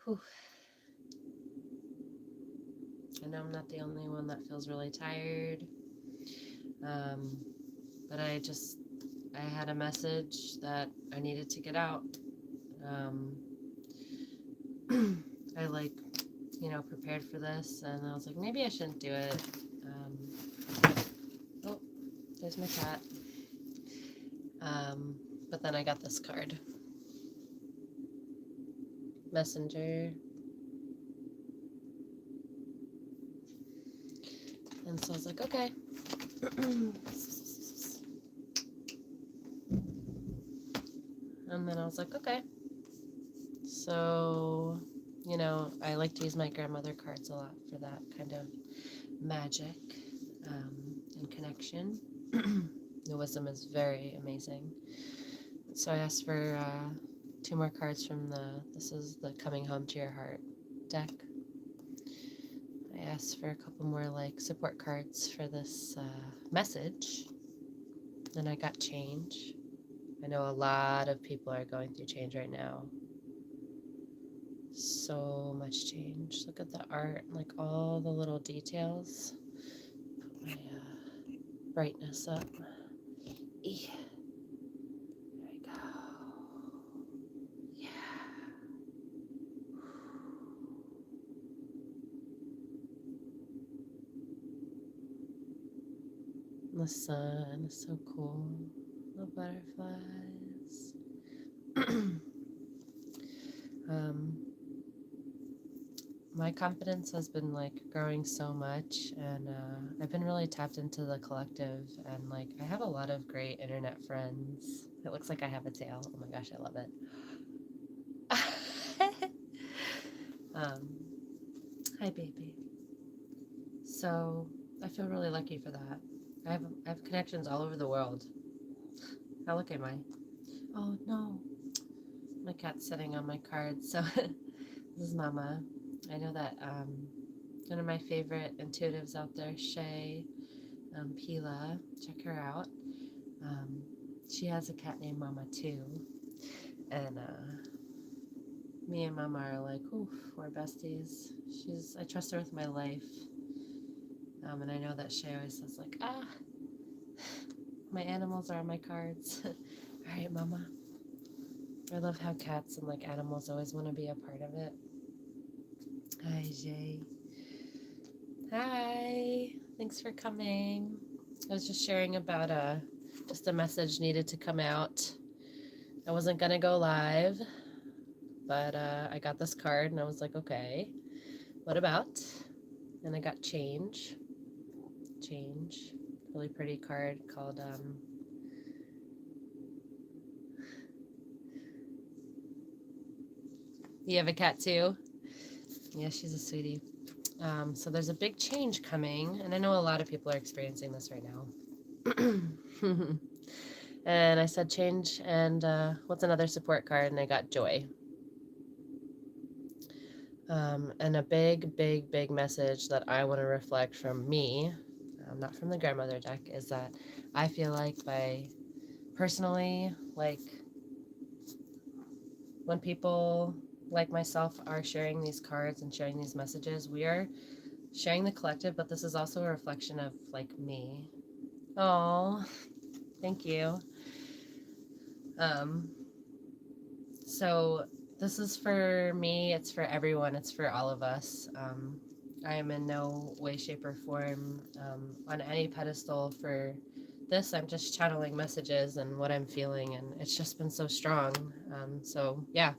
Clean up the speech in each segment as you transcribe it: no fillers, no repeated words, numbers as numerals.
Whew. I know I'm not the only one that feels really tired. Um, but I had a message that I needed to get out. Um, I prepared for this, and I was like, maybe I shouldn't do it. Oh, there's my cat. Um, but then I got this card, Messenger, and so I was like, okay. And then I was like, okay. So, I like to use my grandmother cards a lot for that kind of magic and connection. The wisdom is very amazing. So I asked for two more cards from this is the Coming Home to Your Heart deck. I asked for a couple more support cards for this message. Then I got change. I know a lot of people are going through change right now. So much change. Look at the art, like all the little details. Put my brightness up. There we go. Yeah. The sun is so cool. The butterflies. My confidence has been growing so much, and I've been really tapped into the collective, and I have a lot of great internet friends. It looks like I have a tail. Oh my gosh, I love it. um, Hi, baby. So I feel really lucky for that. I have connections all over the world. How lucky am I? Oh no, my cat's sitting on my card. So this is Mama. I know that one of my favorite intuitives out there, Shay Pila. Check her out. Um, she has a cat named Mama too, and me and Mama are like, oof, we're besties. I trust her with my life, and I know that Shay always says my animals are on my cards. All right, Mama. I love how cats and animals always want to be a part of it. Hi, Jay. Hi. Thanks for coming. I was just sharing about just a message needed to come out. I wasn't gonna go live, but I got this card and I was like, okay, what about? And I got change. Change. Really pretty card called You have a cat too? Yeah, she's a sweetie. So there's a big change coming, and I know a lot of people are experiencing this right now. And I said change, and what's another support card? And I got joy. And a big, big, big message that I want to reflect from me, not from the grandmother deck, is that I feel like personally, when people like myself are sharing these cards and sharing these messages, we are sharing the collective, but this is also a reflection of me. Oh, thank you. Um, so this is for me, it's for everyone, it's for all of us. I am in no way, shape, or form on any pedestal for this. I'm just channeling messages and what I'm feeling, and it's just been so strong. So, yeah.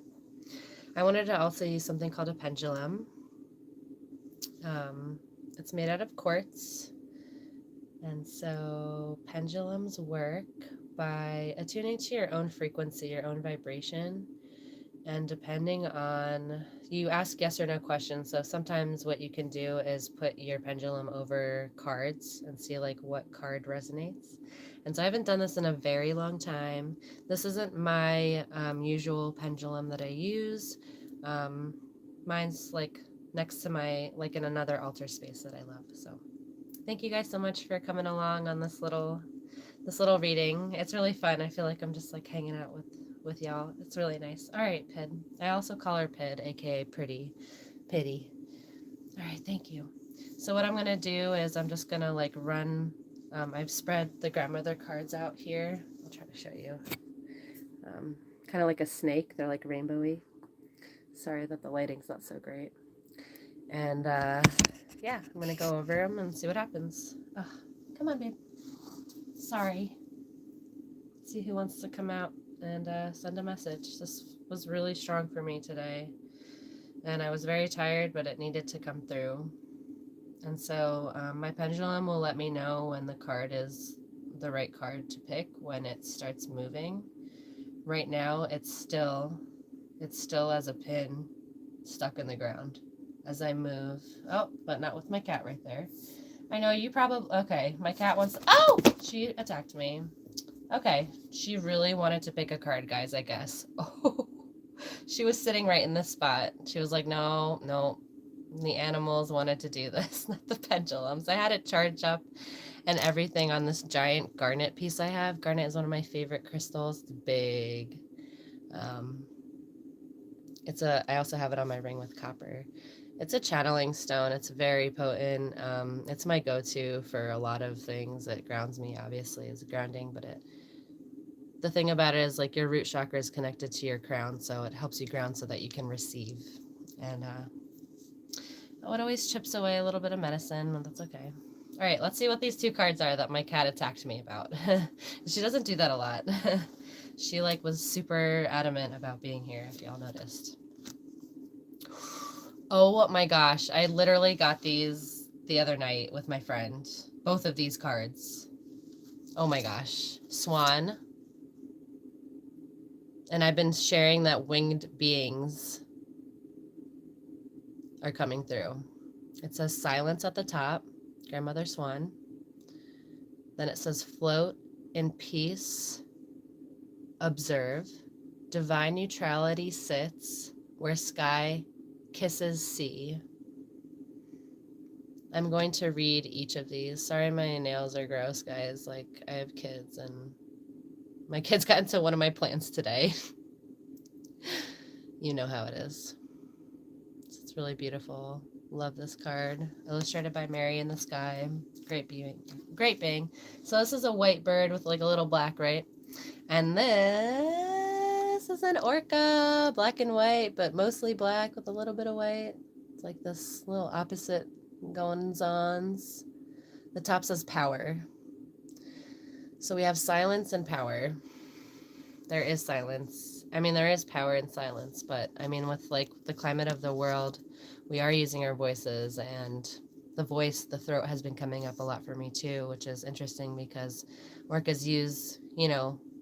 I wanted to also use something called a pendulum. It's made out of quartz, and so pendulums work by attuning to your own frequency, your own vibration. And depending on, you ask yes or no questions. So sometimes what you can do is put your pendulum over cards and see what card resonates. And so I haven't done this in a very long time. This isn't my usual pendulum that I use. Mine's next to my, in another altar space that I love. So thank you guys so much for coming along on this little reading. It's really fun. I feel like I'm just hanging out with y'all. It's really nice. All right, Pid. I also call her Pid, aka Pretty. Pity. All right, thank you. So what I'm gonna do is I'm just gonna like run. I've spread the grandmother cards out here. I'll try to show you. Kind of like a snake. They're like rainbowy. Sorry that the lighting's not so great. And yeah, I'm gonna go over them and see what happens. Oh, come on, babe. Sorry. See who wants to come out and send a message. This was really strong for me today. And I was very tired, but it needed to come through. And so my pendulum will let me know when the card is the right card to pick when it starts moving. Right now, it's still as a pin stuck in the ground as I move. Oh, but not with my cat right there. I know you probably, okay, my cat wants, oh, she attacked me. Okay, she really wanted to pick a card, guys, I guess. Oh, she was sitting right in this spot. She was like, no, no, the animals wanted to do this, not the pendulums. I had it charged up and everything on this giant garnet piece I have. Garnet is one of my favorite crystals. It's big. I also have it on my ring with copper. It's a channeling stone. It's very potent. It's my go-to for a lot of things. It grounds me, obviously, as grounding, but the thing about it is like your root chakra is connected to your crown, so it helps you ground so that you can receive. And it always chips away a little bit of medicine, and that's okay. All right, let's see what these two cards are that my cat attacked me about. She doesn't do that a lot. She like was super adamant about being here, if y'all noticed. Oh my gosh, I literally got these the other night with my friend. Both of these cards. Oh my gosh. Swan. And I've been sharing that winged beings are coming through. It says silence at the top, grandmother swan. Then it says float in peace, observe. Divine neutrality sits where sky kisses sea. I'm going to read each of these. Sorry, my nails are gross, guys. Like, I have kids, and my kids got into one of my plants today. You know how it is. It's really beautiful. Love this card. Illustrated by Mary in the Sky. Great being. So this is a white bird with like a little black, right? And this is an orca, black and white, but mostly black with a little bit of white. It's like this little opposite goings-ons. The top says power. So we have silence and power. There is silence. I mean, there is power in silence, but I mean, with like the climate of the world, we are using our voices, and the throat has been coming up a lot for me too, which is interesting because orcas use,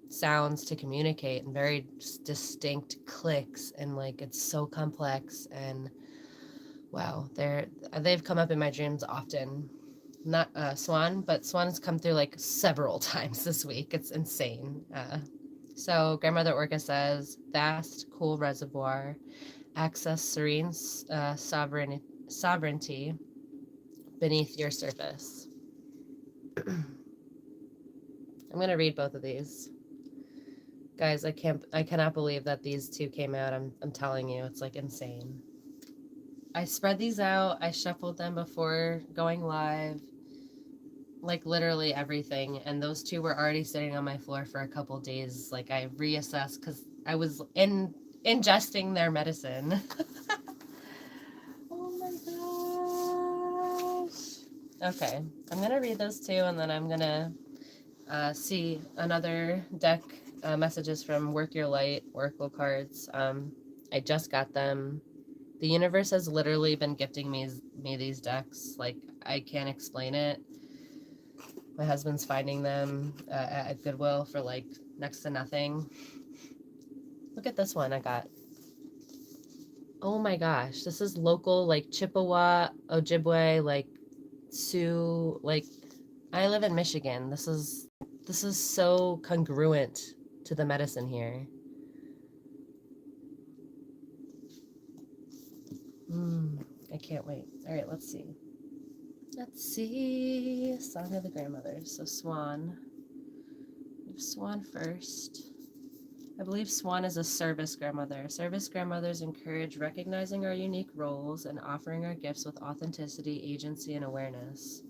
sounds to communicate and very distinct clicks, and like it's so complex. And wow, they've come up in my dreams often. Not Swan, but Swan has come through like several times this week. It's insane. So grandmother orca says, vast, cool reservoir, access serene sovereignty beneath your surface. I'm gonna read both of these. Guys, I cannot believe that these two came out. I'm telling you, it's like insane. I spread these out, I shuffled them before going live, like literally everything, and those two were already sitting on my floor for a couple days. Like I reassessed because I was ingesting their medicine. Oh my gosh. Okay, I'm gonna read those two, and then I'm gonna see another deck, messages from Work Your Light Oracle cards. I just got them. The universe has literally been gifting me these decks. Like, I can't explain it. My husband's finding them at Goodwill for like next to nothing. Look at this one I got. Oh my gosh, this is local, like Chippewa, Ojibwe, like Sioux. Like, I live in Michigan. This is so congruent to the medicine here. I can't wait. All right, let's see. Let's see. Song of the Grandmothers. So Swan. We have Swan first. I believe Swan is a service grandmother. Service grandmothers encourage recognizing our unique roles and offering our gifts with authenticity, agency, and awareness.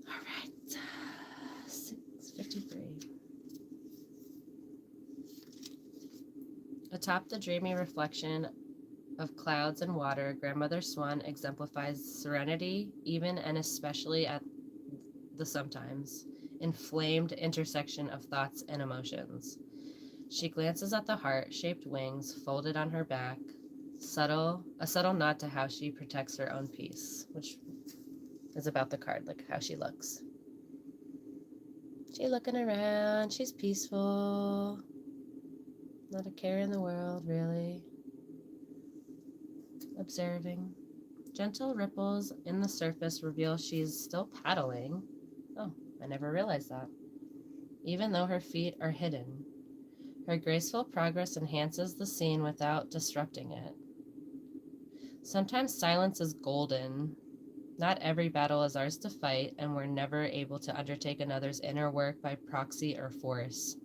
All right, 6:53. Atop the dreamy reflection of clouds and water, Grandmother Swan exemplifies serenity, even and especially at the sometimes inflamed intersection of thoughts and emotions. She glances at the heart-shaped wings folded on her back, a subtle nod to how she protects her own peace, which is about the card, like how she looks. She's looking around, she's peaceful, not a care in the world, really. Observing. Gentle ripples in the surface reveal she's still paddling. Oh, I never realized that. Even though her feet are hidden. Her graceful progress enhances the scene without disrupting it. Sometimes silence is golden. Not every battle is ours to fight, and we're never able to undertake another's inner work by proxy or force.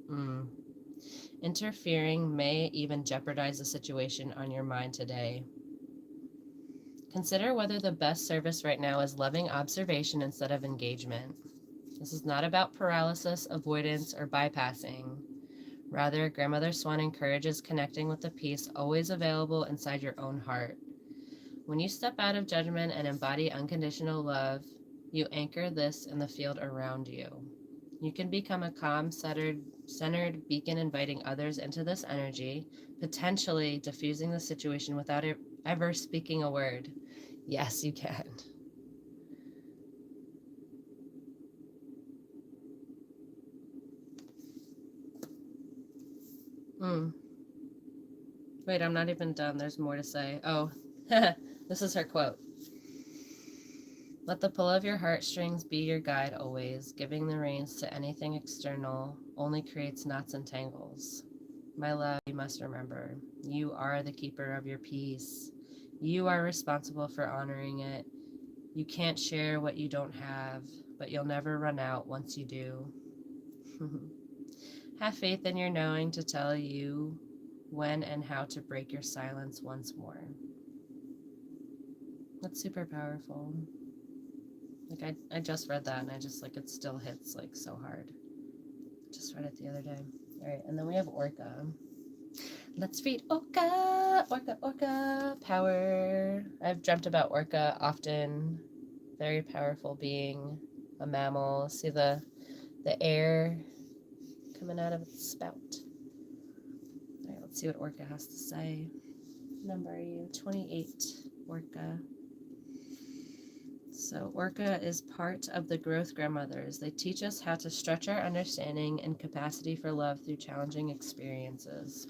Interfering may even jeopardize the situation on your mind today. Consider whether the best service right now is loving observation instead of engagement. This is not about paralysis, avoidance, or bypassing. Rather, Grandmother Swan encourages connecting with the peace always available inside your own heart. When you step out of judgment and embody unconditional love, you anchor this in the field around you. You can become a calm, centered beacon inviting others into this energy, potentially diffusing the situation without ever speaking a word. Yes, you can. Wait, I'm not even done. There's more to say. Oh, this is her quote. Let the pull of your heartstrings be your guide always. Giving the reins to anything external only creates knots and tangles. My love, you must remember, you are the keeper of your peace. You are responsible for honoring it. You can't share what you don't have, but you'll never run out once you do. Have faith in your knowing to tell you when and how to break your silence once more. That's super powerful. Like I just read that and I just like it still hits like so hard. Just read it the other day. All right, and then we have Orca. Let's read Orca. Orca. Power. I've dreamt about Orca often. Very powerful being, a mammal. See the air coming out of its spout. All right, let's see what Orca has to say. What number are you? 28, Orca. So Orca is part of the growth grandmothers. They teach us how to stretch our understanding and capacity for love through challenging experiences.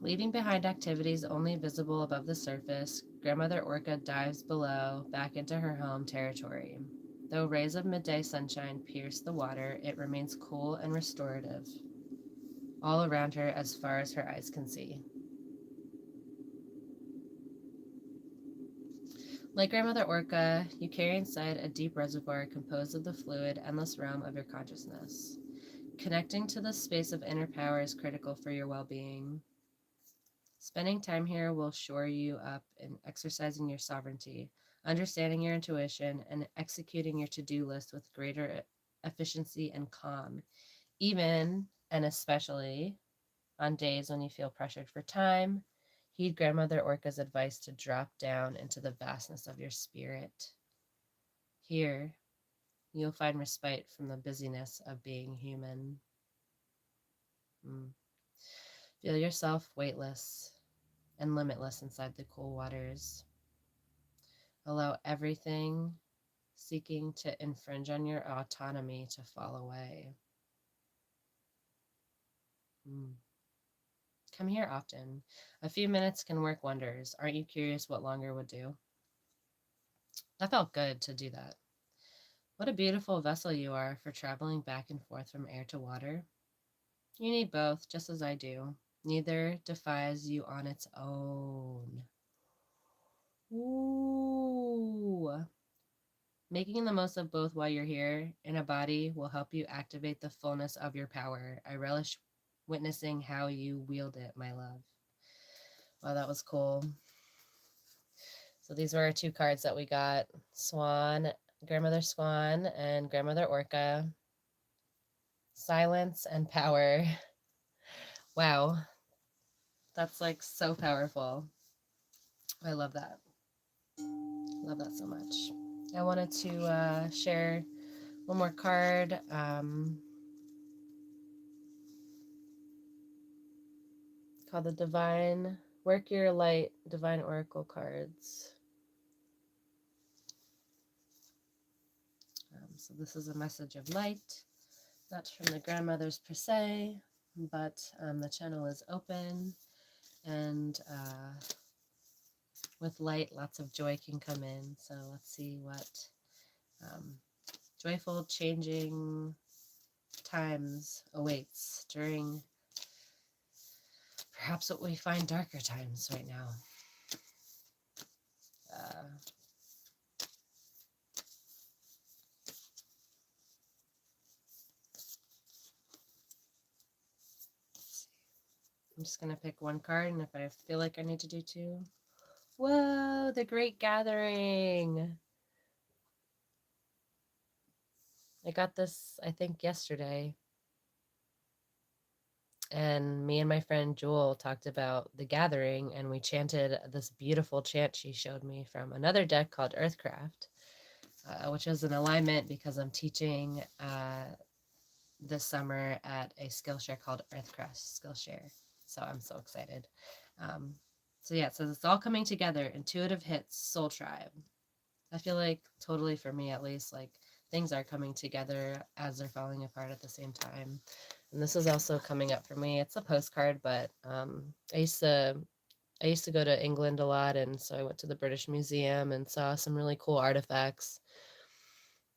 Leaving behind activities only visible above the surface, Grandmother Orca dives below, back into her home territory. Though rays of midday sunshine pierce the water, it remains cool and restorative, all around her as far as her eyes can see. Like Grandmother Orca, you carry inside a deep reservoir composed of the fluid, endless realm of your consciousness. Connecting to this space of inner power is critical for your well-being. Spending time here will shore you up in exercising your sovereignty, understanding your intuition, and executing your to-do list with greater efficiency and calm, even and especially on days when you feel pressured for time. Heed Grandmother Orca's advice to drop down into the vastness of your spirit. Here, you'll find respite from the busyness of being human. Feel yourself weightless and limitless inside the cool waters. Allow everything seeking to infringe on your autonomy to fall away. Come here often. A few minutes can work wonders. Aren't you curious what longer would do? That felt good to do that. What a beautiful vessel you are for traveling back and forth from air to water. You need both, just as I do. Neither defies you on its own. Ooh. Making the most of both while you're here in a body will help you activate the fullness of your power. I relish witnessing how you wield it, my love. Wow, that was cool. So these were our two cards that we got. Swan, Grandmother Swan, and Grandmother Orca. Silence and power. Wow. That's like so powerful. I love that. Love that so much. I wanted to share one more card. Called the Divine Work Your Light Divine Oracle cards. So this is a message of light, not from the grandmothers per se, but the channel is open, and with light, lots of joy can come in. So let's see what joyful changing times awaits during perhaps what we find darker times right now. I'm just going to pick one card, and if I feel like I need to do two. Whoa, the Great Gathering. I got this, I think, yesterday. And me and my friend Jewel talked about the gathering, and we chanted this beautiful chant she showed me from another deck called Earthcraft, which is an alignment because I'm teaching this summer at a Skillshare called Earthcraft Skillshare. So I'm so excited. So yeah, so it's all coming together. Intuitive hits, Soul Tribe. I feel like totally for me at least, like things are coming together as they're falling apart at the same time. And this is also coming up for me. It's a postcard, but I used to go to England a lot, and so I went to the British Museum and saw some really cool artifacts.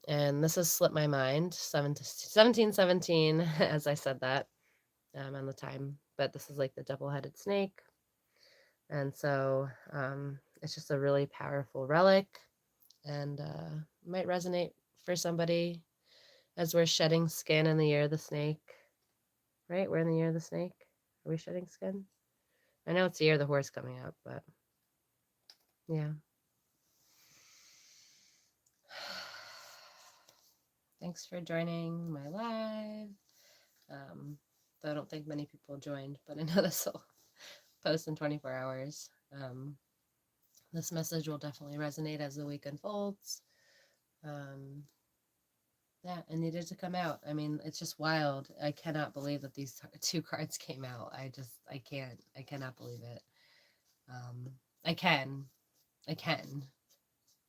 And this has slipped my mind, 1717, as I said that on the time. But this is like the double-headed snake. And so it's just a really powerful relic, and might resonate for somebody as we're shedding skin in the year of the snake. Right? We're in the year of the snake. Are we shedding skin? I know it's the year of the horse coming up, but yeah. Thanks for joining my live. Though I don't think many people joined, but I know this will post in 24 hours. This message will definitely resonate as the week unfolds. Yeah, it needed to come out. I mean, it's just wild. I cannot believe that these two cards came out. I cannot believe it. I can,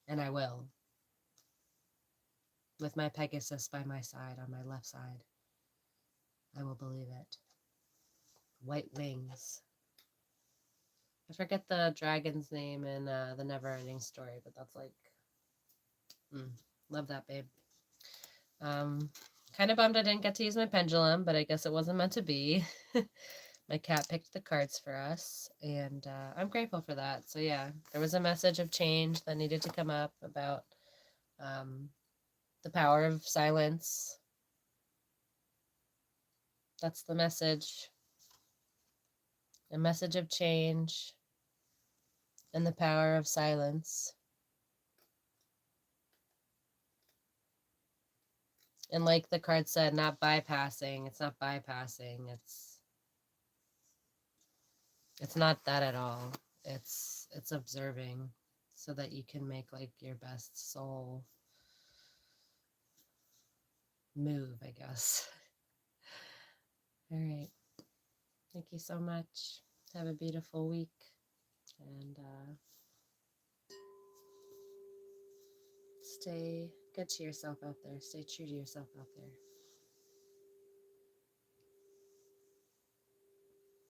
and I will. With my Pegasus by my side, on my left side, I will believe it. White wings. I forget the dragon's name in the Never-Ending Story, but that's like, love that, babe. Kind of bummed I didn't get to use my pendulum, but I guess it wasn't meant to be. My cat picked the cards for us, and I'm grateful for that. So yeah, there was a message of change that needed to come up about the power of silence. That's the message. A message of change and the power of silence. And like the card said, not bypassing. It's not bypassing. It's not that at all. It's observing so that you can make like your best soul move, I guess. All right. Thank you so much. Have a beautiful week. And stay good to yourself out there. Stay true to yourself out there.